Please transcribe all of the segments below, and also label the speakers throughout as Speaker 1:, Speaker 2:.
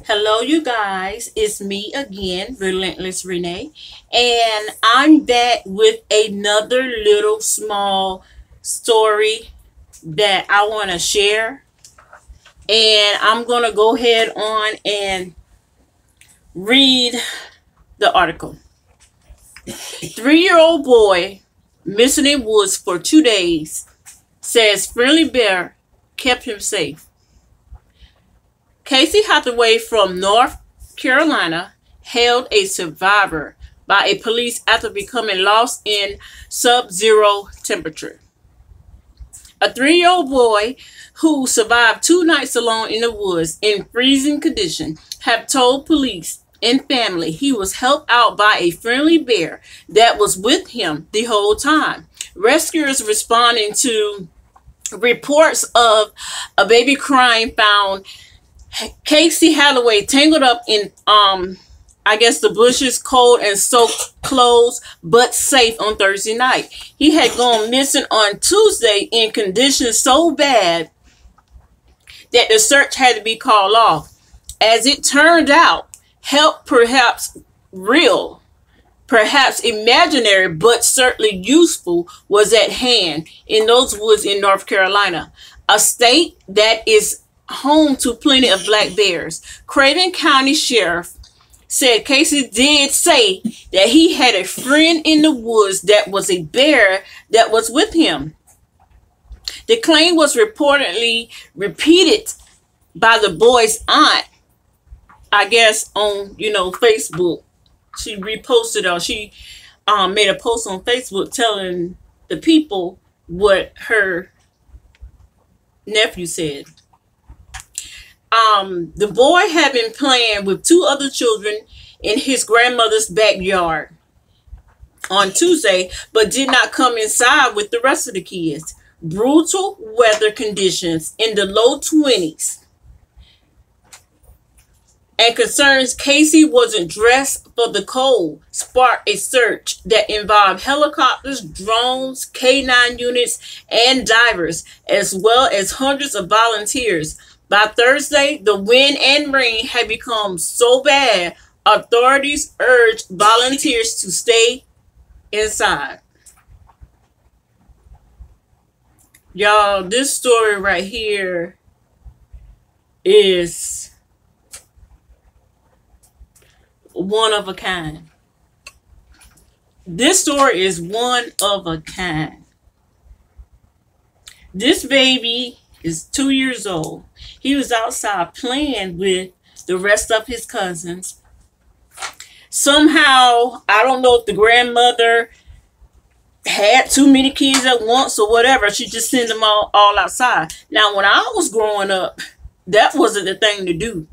Speaker 1: Hello, you guys. It's me again, Relentless Renee, and I'm back with another little small story that I want to share. And I'm going to go ahead on and read the article. 3-year-old boy missing in woods for 2 days says friendly bear kept him safe. Casey Hathaway from North Carolina hailed a survivor by a police after becoming lost in sub-zero temperature. A 3-year-old boy who survived 2 nights alone in the woods in freezing conditions have told police and family he was helped out by a friendly bear that was with him the whole time. Rescuers responding to reports of a baby crying found Casey Hathaway tangled up in the bushes, cold and soaked clothes, but safe on Thursday night. He had gone missing on Tuesday in conditions so bad that the search had to be called off. As it turned out, help, perhaps real, perhaps imaginary, but certainly useful, was at hand in those woods in North Carolina, a state that is home to plenty of black bears. Craven County Sheriff said Casey did say that he had a friend in the woods that was a bear that was with him. The claim was reportedly repeated by the boy's aunt, I guess on Facebook. She reposted or she made a post on Facebook telling the people what her nephew said. The boy had been playing with 2 other children in his grandmother's backyard on Tuesday, but did not come inside with the rest of the kids. Brutal weather conditions in the low 20s and concerns Casey wasn't dressed for the cold sparked a search that involved helicopters, drones, K9 units, and divers, as well as hundreds of volunteers. By Thursday, the wind and rain had become so bad, authorities urged volunteers to stay inside. Y'all, this story right here is one of a kind. This story is one of a kind. This baby is 2 years old. He was outside playing with the rest of his cousins. Somehow, I don't know if the grandmother had too many kids at once or whatever. She just sent them all outside. Now, when I was growing up, that wasn't the thing to do.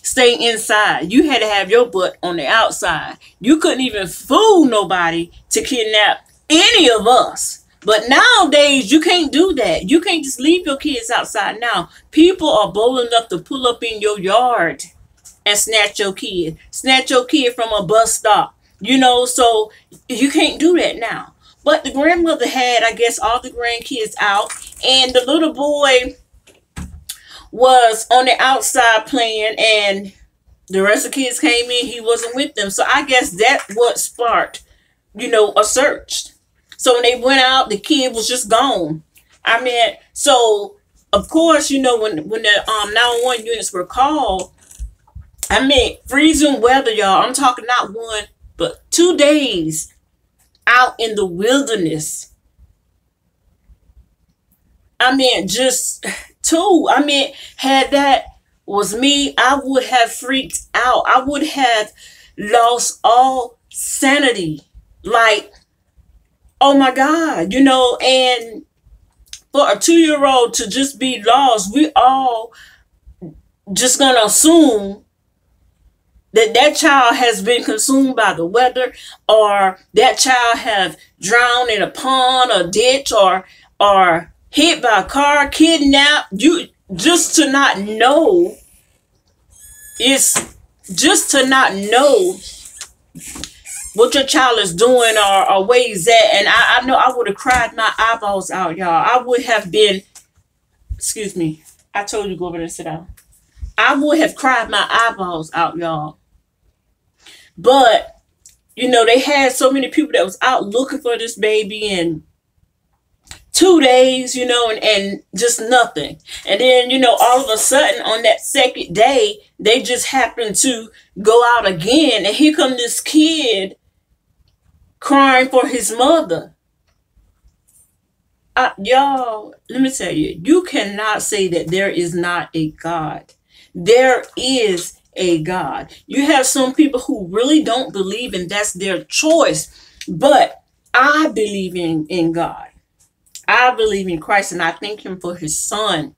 Speaker 1: Stay inside. You had to have your butt on the outside. You couldn't even fool nobody to kidnap any of us. But nowadays, you can't do that. You can't just leave your kids outside now. People are bold enough to pull up in your yard and snatch your kid. Snatch your kid from a bus stop. So you can't do that now. But the grandmother had, I guess, all the grandkids out. And the little boy was on the outside playing. And the rest of the kids came in. He wasn't with them. So I guess that's what sparked, a search. So when they went out, the kid was just gone. So of course, when the 911 units were called, freezing weather, y'all. I'm talking not 1, but 2 days out in the wilderness. Just 2. Had that was me, I would have freaked out. I would have lost all sanity. Like, oh my God, and for a 2-year-old to just be lost, we all just gonna assume that child has been consumed by the weather, or that child have drowned in a pond or ditch, or hit by a car, kidnapped. You just to not know what your child is doing or where he's at. And I know I would have cried my eyeballs out, y'all. I would have been, excuse me, I told you go over there and sit down. I would have cried my eyeballs out, y'all. But, they had so many people that was out looking for this baby in 2 days, and just nothing. And then, all of a sudden on that second day, they just happened to go out again. And here come this kid crying for his mother. Y'all, let me tell you, you cannot say that there is not a God. There is a God. You have some people who really don't believe, and that's their choice. But I believe in God. I believe in Christ, and I thank him for his son,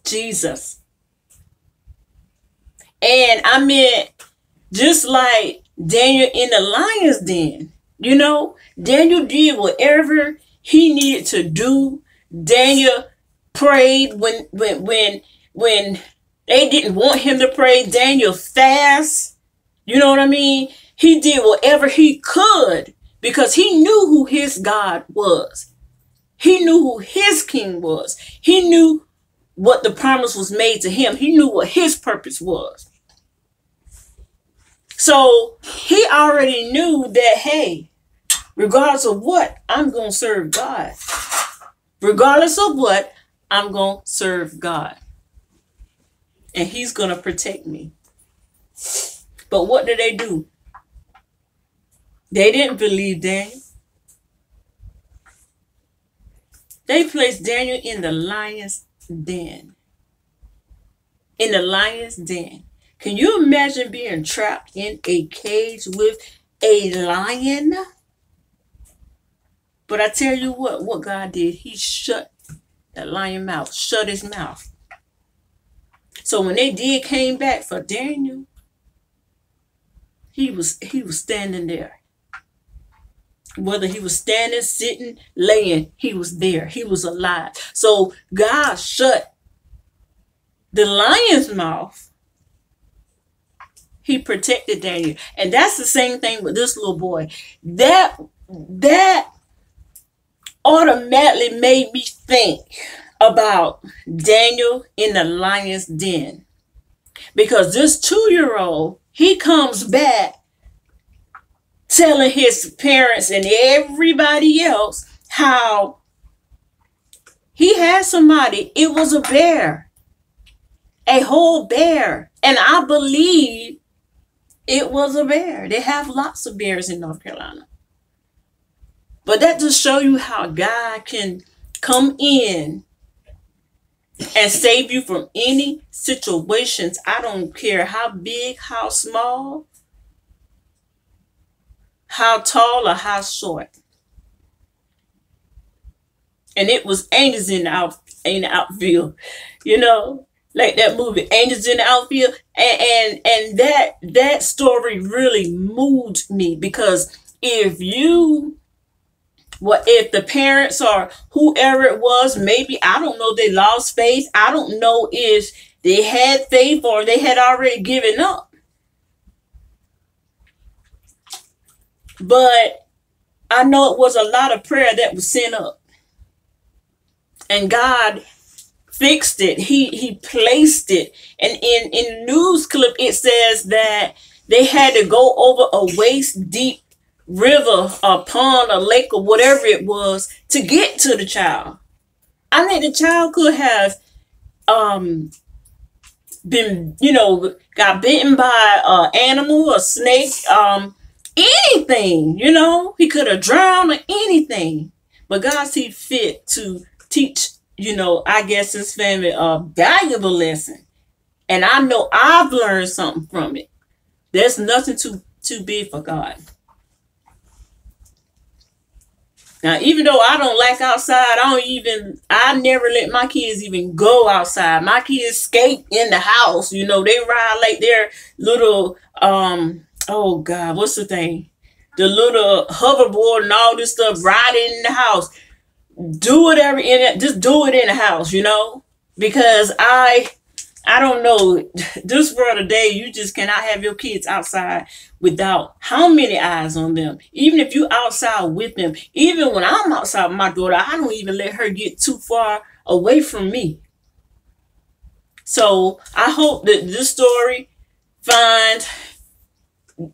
Speaker 1: Jesus. And I mean, just like Daniel in the lion's den, Daniel did whatever he needed to do. Daniel prayed when they didn't want him to pray. Daniel fast. You know what I mean? He did whatever he could because he knew who his God was. He knew who his king was. He knew what the promise was made to him. He knew what his purpose was. So he already knew that, hey, regardless of what, I'm going to serve God. Regardless of what, I'm going to serve God. And he's going to protect me. But what did they do? They didn't believe Daniel. They placed Daniel in the lion's den. In the lion's den. Can you imagine being trapped in a cage with a lion? But I tell you what God did. He shut that lion mouth, shut his mouth. So when they came back for Daniel, he was standing there. Whether he was standing, sitting, laying, he was there. He was alive. So God shut the lion's mouth. He protected Daniel. And that's the same thing with this little boy. That automatically made me think about Daniel in the lion's den. Because this 2-year-old, he comes back telling his parents and everybody else how he had somebody. It was a bear, a whole bear. And I believe it was a bear. They have lots of bears in North Carolina. But that just shows you how God can come in and save you from any situations. I don't care how big, how small, how tall or how short. And it was angels in the outfield, like that movie, Angels in the Outfield. And that story really moved me because if the parents or whoever it was, maybe, I don't know, they lost faith. I don't know if they had faith or they had already given up. But I know it was a lot of prayer that was sent up. And God fixed it. He placed it. And in the news clip, it says that they had to go over a waist deep river, a pond, a lake, or whatever it was to get to the child. I think the child could have been, got bitten by an animal, a snake, anything, he could have drowned or anything. But God see fit to teach, I guess his family a valuable lesson. And I know I've learned something from it. There's nothing too big for God. Now, even though I don't like outside, I never let my kids even go outside. My kids skate in the house. They ride like their little, oh God, what's the thing? The little hoverboard and all this stuff, riding in the house. Do whatever in it. Just do it in the house, because I don't know. This world today, you just cannot have your kids outside without how many eyes on them. Even if you outside with them, even when I'm outside with my daughter, I don't even let her get too far away from me. So I hope that this story find,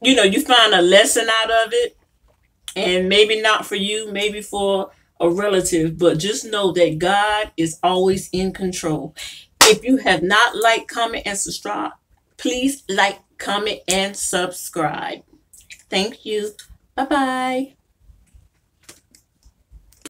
Speaker 1: you find a lesson out of it, and maybe not for you, maybe for a relative, but just know that God is always in control. If you have not liked, comment, and subscribe, please like, comment, and subscribe. Thank you. Bye bye.